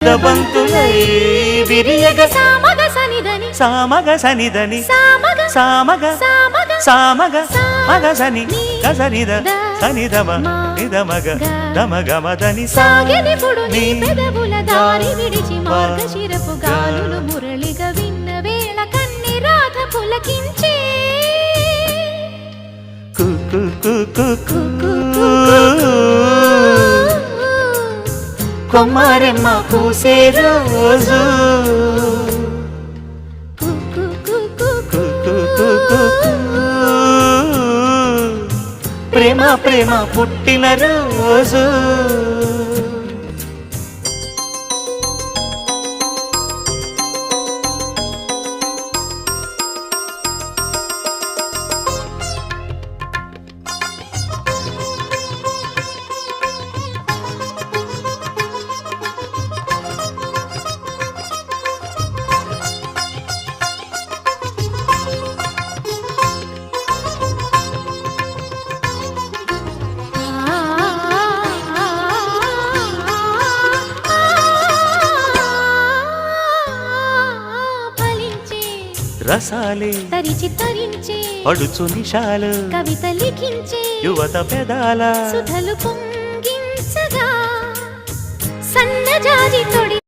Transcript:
బంతులై విరియగ సామగ సనిదని సామగ సనిదని సామగ సామగ సామగ సామగ మగ సని గసనిద సనిదమ నిదమగ దమగమదని సాగెనిపుడు నీ పెదవుల దారి విడిచి మార్గశిరపు గాలులు మురళిగా విన్న వేళ కన్ని రాధ పులకించే కు కు కు కు కు కొమ్మారెమ్మ పూసే రోజు ప్రేమ ప్రేమ పుట్టిన రోజు రసాలే తరిచి తరించే పడుచు నిషాలు కవిత లిఖించే యువత పెదాల సుధలు పొంగించగా సన్నజాజి తొడి